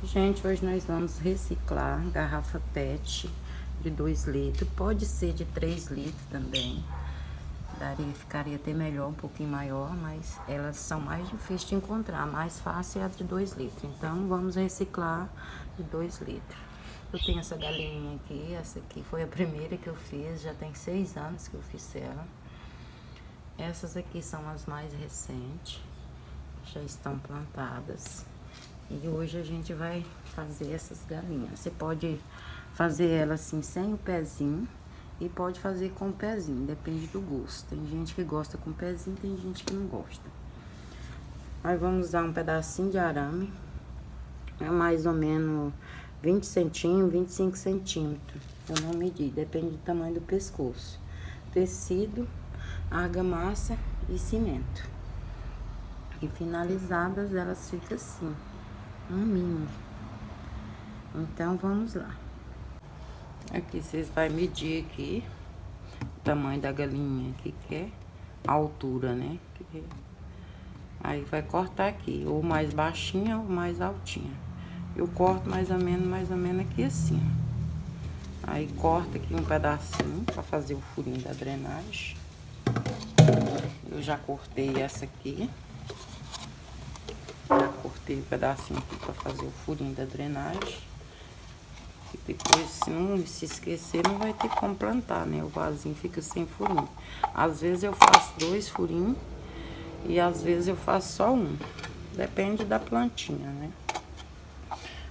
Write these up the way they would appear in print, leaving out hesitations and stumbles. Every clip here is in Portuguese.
Gente, hoje nós vamos reciclar garrafa PET de 2 litros. Pode ser de 3 litros também. Ficaria até melhor, um pouquinho maior, mas elas são mais difíceis de encontrar. A mais fácil é a de 2 litros. Então, vamos reciclar de 2 litros. Eu tenho essa galinha aqui. Essa aqui foi a primeira que eu fiz. Já tem 6 anos que eu fiz ela. Essas aqui são as mais recentes. Já estão plantadas. E hoje a gente vai fazer essas galinhas. Você pode fazer ela assim sem o pezinho e pode fazer com o pezinho, depende do gosto. Tem gente que gosta com o pezinho, tem gente que não gosta. Aí vamos usar um pedacinho de arame, é mais ou menos 20 centímetros, 25 centímetros. Eu não medi, depende do tamanho do pescoço. Tecido, argamassa e cimento. E finalizadas elas ficam assim, um mimo. Então vamos lá. Aqui vocês vão medir aqui o tamanho da galinha que quer, a altura, né? Aí vai cortar aqui, ou mais baixinha ou mais altinha. Eu corto mais ou menos aqui assim. Aí corta aqui um pedacinho para fazer o furinho da drenagem. Eu já cortei essa aqui. Já cortei um pedacinho aqui para fazer o furinho da drenagem. E depois, se não se esquecer, não vai ter como plantar, né? O vasinho fica sem furinho. Às vezes eu faço 2 furinhos e às vezes eu faço só um. Depende da plantinha, né?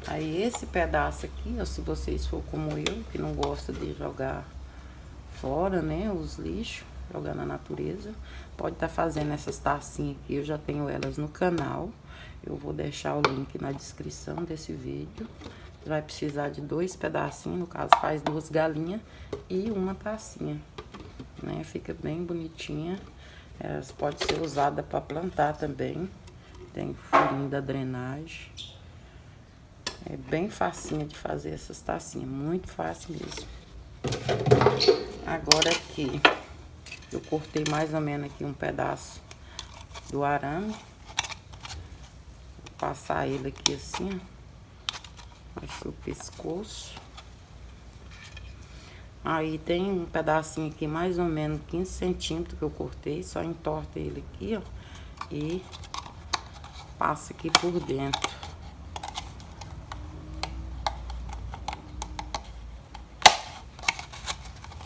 Aí esse pedaço aqui, ó, se vocês for como eu, que não gosta de jogar fora, né? Os lixos, jogar na natureza, pode estar fazendo essas tacinhas aqui. Eu já tenho elas no canal. Eu vou deixar o link na descrição desse vídeo. Vai precisar de 2 pedacinhos, no caso faz 2 galinhas e uma tacinha, né? Fica bem bonitinha. Elas podem ser usadas para plantar também. Tem furinho da drenagem. É bem facinho de fazer essas tacinhas, muito fácil mesmo. Agora aqui, eu cortei mais ou menos aqui um pedaço do arame. Vou passar ele aqui assim, ó. Vai ser o pescoço. Aí tem um pedacinho aqui, mais ou menos 15 centímetros que eu cortei. Só entorta ele aqui, ó. E passa aqui por dentro.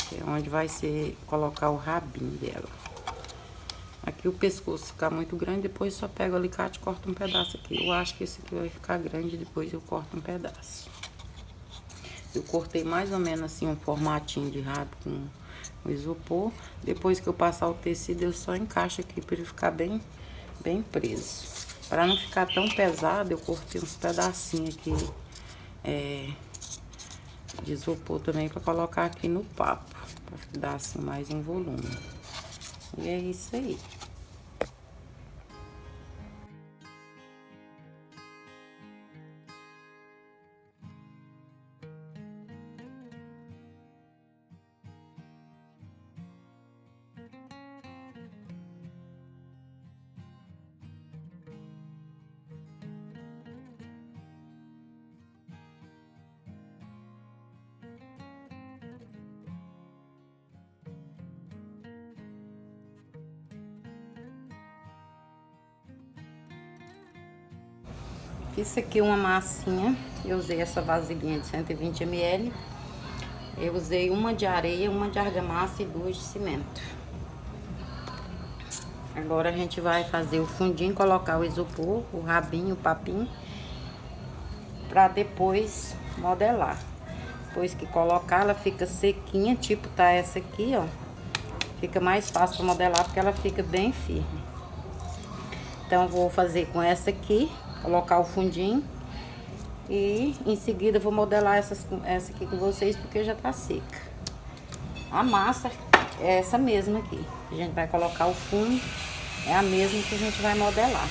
Que é onde vai ser colocar o rabinho dela. Aqui o pescoço ficar muito grande, depois só pego o alicate e corto um pedaço aqui. Eu acho que esse aqui vai ficar grande, depois eu corto um pedaço. Eu cortei mais ou menos assim um formatinho de rabo com o isopor. Depois que eu passar o tecido, eu só encaixo aqui para ele ficar bem preso. Para não ficar tão pesado, eu cortei uns pedacinhos aqui de isopor também para colocar aqui no papo, para dar assim mais um volume. E é isso aí. Fiz aqui uma massinha, eu usei essa vasilhinha de 120 ml. Eu usei uma de areia, uma de argamassa e 2 de cimento. Agora a gente vai fazer o fundinho, colocar o isopor, o rabinho, o papinho, pra depois modelar. Depois que colocar, ela fica sequinha, tipo tá essa aqui, ó. Fica mais fácil pra modelar porque ela fica bem firme. Então, eu vou fazer com essa aqui, colocar o fundinho. E em seguida eu vou modelar essa aqui com vocês porque já tá seca. A massa é essa mesma aqui. A gente vai colocar o fundo, é a mesma que a gente vai modelar.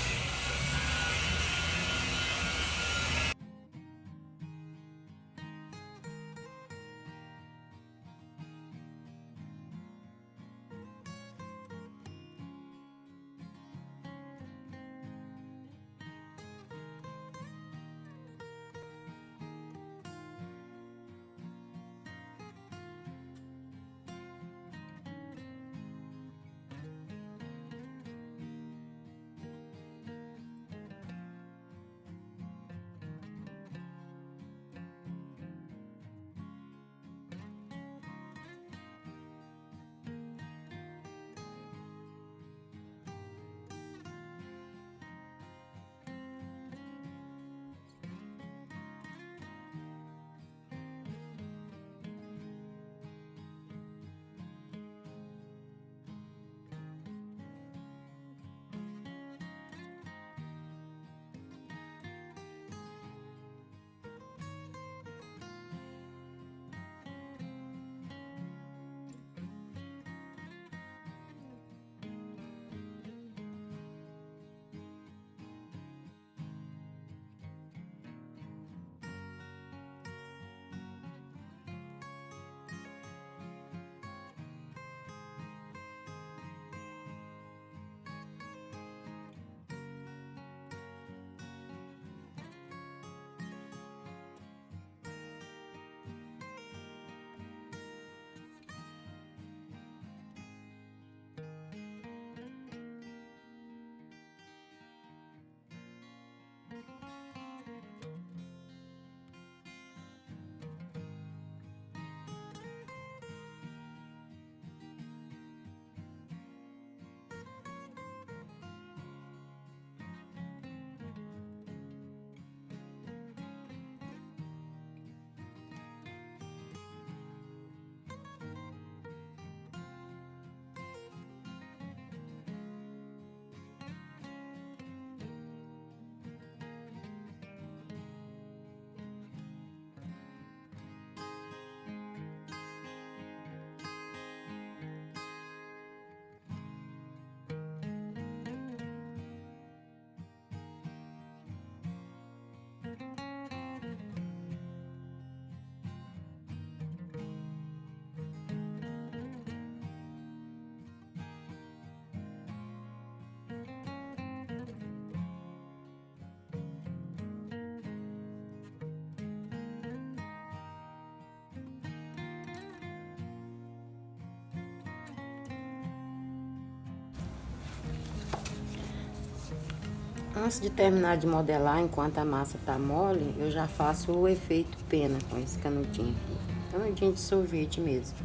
Antes de terminar de modelar, enquanto a massa tá mole, eu já faço o efeito pena com esse canudinho aqui. Canudinho de sorvete mesmo.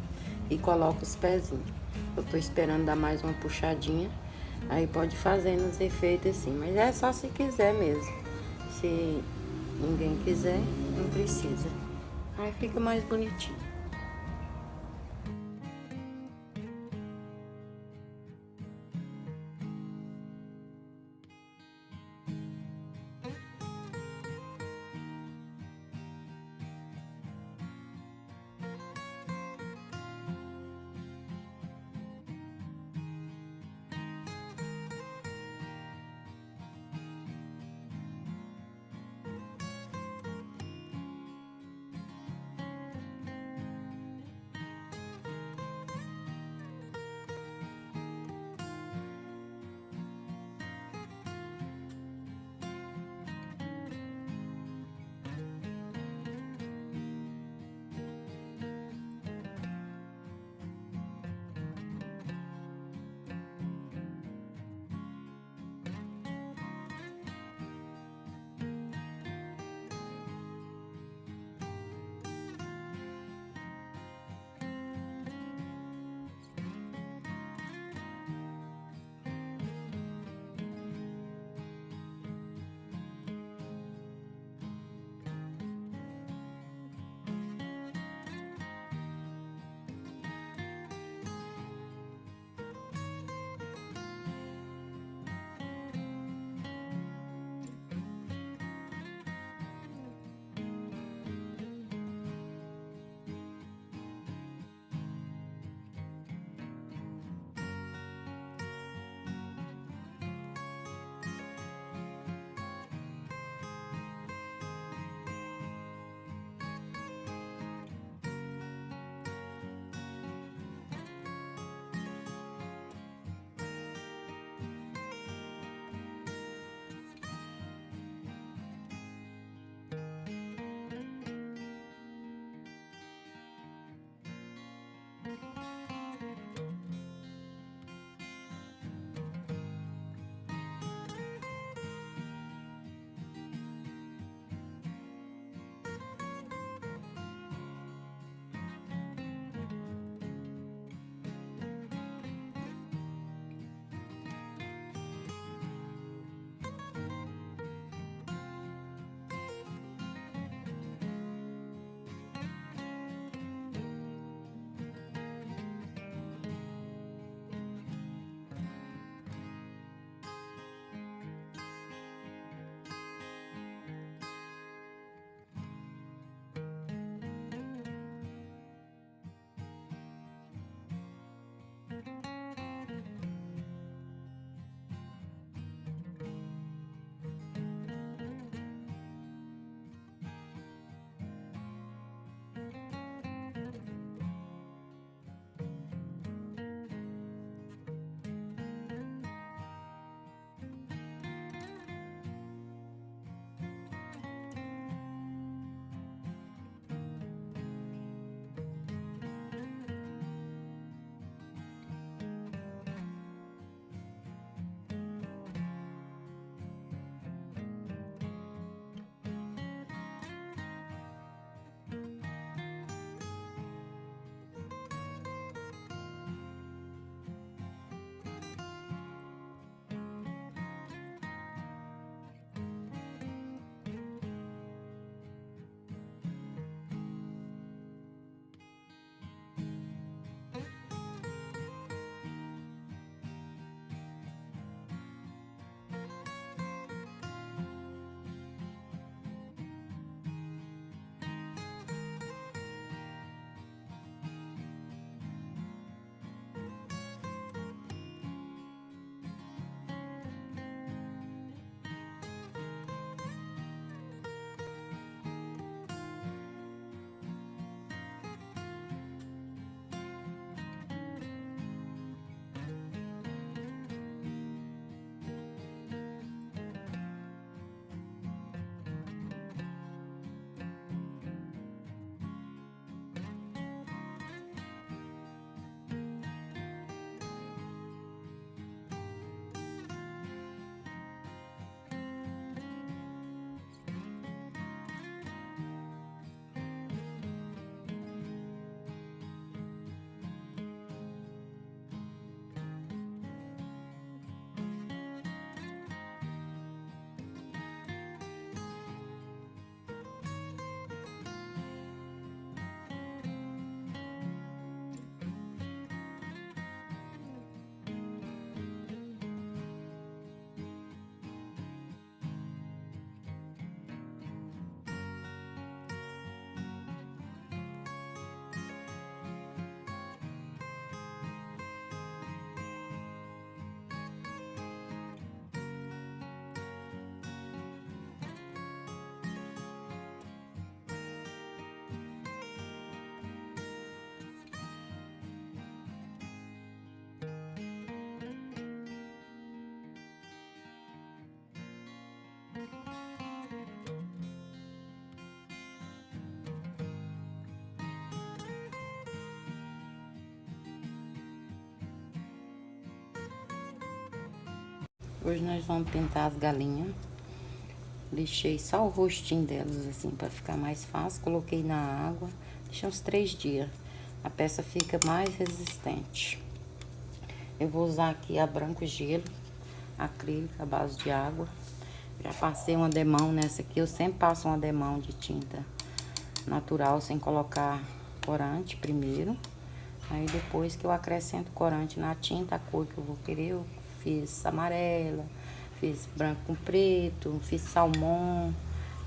E coloco os pezinhos. Eu tô esperando dar mais uma puxadinha. Aí pode fazer nos efeitos assim. Mas é só se quiser mesmo. Se ninguém quiser, não precisa. Aí fica mais bonitinho. Hoje nós vamos pintar as galinhas. Deixei só o rostinho delas assim para ficar mais fácil. Coloquei na água. Deixei uns 3 dias. A peça fica mais resistente. Eu vou usar aqui a branco gelo, acrílica, à base de água. Já passei uma demão nessa aqui. Eu sempre passo uma demão de tinta natural sem colocar corante primeiro. Aí depois que eu acrescento corante na tinta, a cor que eu vou querer, eu fiz amarela, fiz branco com preto, fiz salmão,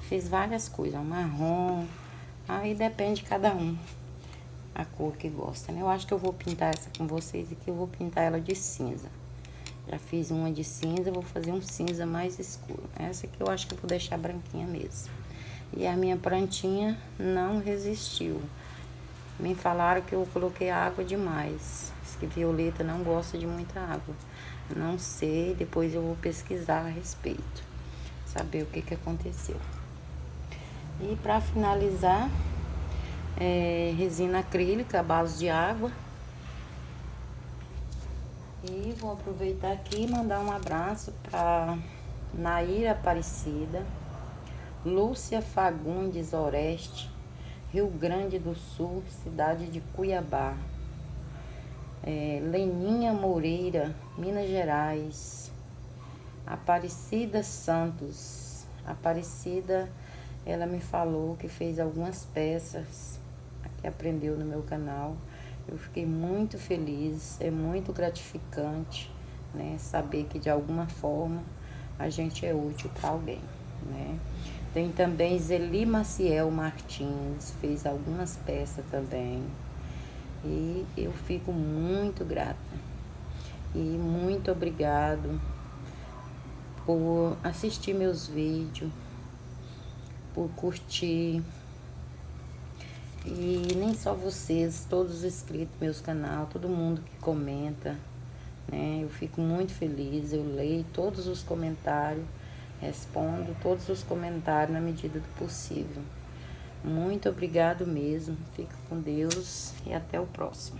fiz várias coisas, marrom. Aí depende de cada um, a cor que gosta, né? Eu acho que eu vou pintar essa com vocês aqui, eu vou pintar ela de cinza. Já fiz uma de cinza, vou fazer um cinza mais escuro. Essa aqui eu acho que eu vou deixar branquinha mesmo. E a minha plantinha não resistiu. Me falaram que eu coloquei água demais. Diz que violeta não gosta de muita água. Não sei, depois eu vou pesquisar a respeito. Saber o que aconteceu. E para finalizar, resina acrílica à base de água. E vou aproveitar aqui e mandar um abraço para Naira Aparecida, Lúcia Fagundes Oreste, Rio Grande do Sul, cidade de Cuiabá. Leninha Moreira, Minas Gerais. Aparecida Santos. Aparecida, ela me falou que fez algumas peças que aprendeu no meu canal. Eu fiquei muito feliz, é muito gratificante, né? Saber que de alguma forma a gente é útil para alguém, né? Tem também Zeli Maciel Martins, fez algumas peças também. E eu fico muito grata. E muito obrigado por assistir meus vídeos, por curtir. E nem só vocês, todos os inscritos no meu canal, todo mundo que comenta, né? Eu fico muito feliz, eu leio todos os comentários, respondo todos os comentários na medida do possível. Muito obrigado mesmo, fica com Deus e até o próximo.